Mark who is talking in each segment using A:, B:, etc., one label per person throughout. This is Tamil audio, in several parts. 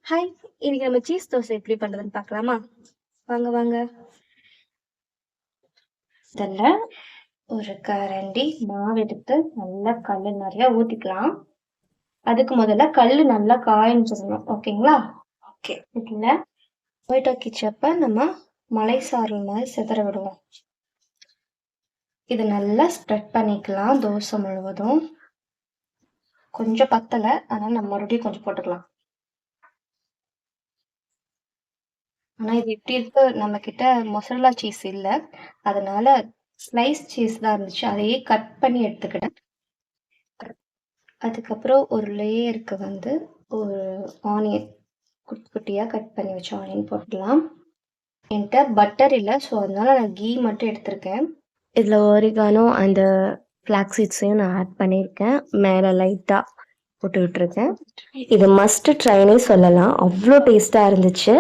A: ஹாய்! இன்னைக்கு நம்ம சீஸ் தோசை எப்படி பண்றதுன்னு பார்க்கலாமா? வாங்க, வாங்க. இதில ஒரு கரண்டி மாவு எடுத்து நல்லா கல்லு நெறையா ஊத்திக்கலாம். அதுக்கு முதல்ல கல்லு நல்லா காய்ஞ்சிரணும். ஓகேங்களா? ஓகே. இதில டொமேட்டோ கெச்சப்ப நம்ம மலை சாரல் மாரி சிதற விடுவோம். இத நல்லா ஸ்ப்ரெட் பண்ணிக்கலாம் தோசை முழுவதும். கொஞ்சம் பத்தல. அதனால நம்ம மறுபடியும் கொஞ்சம் போட்டுக்கலாம். ஆனா இது எப்படி இருக்கு, நம்மகிட்ட மொசரல்லா சீஸ் இல்ல. அதனால ஸ்லைஸ் சீஸ் தான் இருந்துச்சு. அதையே கட் பண்ணி எடுத்துக்கிட்டேன். அதுக்கப்புறம் ஒரு லேயருக்கு வந்து ஒரு ஆனியன் குட்டி குட்டியா கட் பண்ணி வச்ச ஆனியன் போட்டுடலாம். என்கிட்ட பட்டர் இல்ல. ஸோ அதனால நான் கீ மட்டும் எடுத்திருக்கேன். இதில் ஒரிகானோ அந்த ஃப்ளாக்ஸ் சீட்ஸையும் நான் ஆட் பண்ணியிருக்கேன். மேலே லைட்டாக போட்டு விட்டுருக்கேன். இது மஸ்ட் ட்ரைனே சொல்லலாம். அவ்வளோ டேஸ்ட்டாக இருந்துச்சு.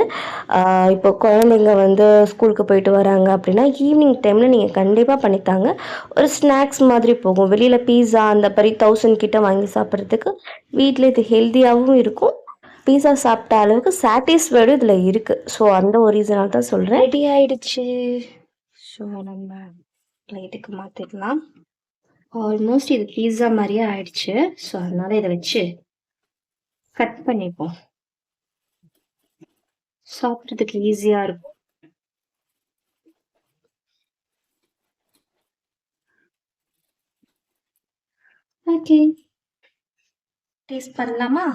A: இப்போ குழந்தைங்க வந்து ஸ்கூலுக்கு போயிட்டு வராங்க அப்படின்னா ஈவினிங் டைமில் நீங்கள் கண்டிப்பாக பண்ணித்தாங்க. ஒரு ஸ்நாக்ஸ் மாதிரி போகும். வெளியில் பீஸா அந்த மாதிரி 1000 கிட்ட வாங்கி சாப்பிட்றதுக்கு வீட்டில் இது ஹெல்த்தியாகவும் இருக்கும். பீஸா சாப்பிட்ட அளவுக்கு சாட்டிஸ்ஃபைடும் இதில் இருக்குது. ஸோ அந்த ஒரு ரீசனால் தான் சொல்கிறேன். ரெடி ஆயிடுச்சு. ஸோ நம்ம பிளேட்டுக்கு மாற்றிடலாம். ஆல்மோஸ்ட் இது பீஸா மாதிரியே ஆயிடுச்சு. ஸோ அதனால இதை வச்சு கட் பண்ணிப்போம். சாப்பிட்றதுக்கு ஈஸியா இருக்கும். ஓகே. டேஸ்ட் பண்ணலாமா?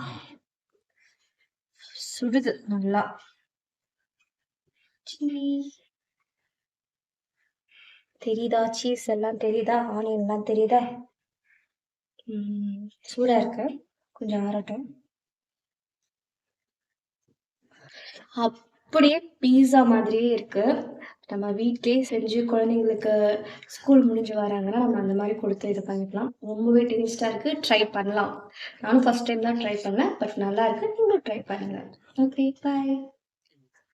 A: சுடுது நல்லா. சில்லி தெரியுதா? சீஸ் எல்லாம் தெரியுதா? ஆனியன் எல்லாம் தெரியுதா? சூடா இருக்கு. கொஞ்சம் ஆறட்டும். அப்படியே பீஸா மாதிரியே இருக்கு. நம்ம வீட்லயே செஞ்சு குழந்தைங்களுக்கு ஸ்கூல் முடிஞ்சு வராங்கன்னா நம்ம அந்த மாதிரி கொடுத்து இது பண்ணிக்கலாம். ரொம்பவே டேஸ்டா இருக்கு. ட்ரை பண்ணலாம். நானும் ஃபர்ஸ்ட் டைம் தான் ட்ரை பண்ணேன். பட் நல்லா இருக்கு. நீங்களும் ட்ரை பண்ணுங்க. ஓகே, பாய்.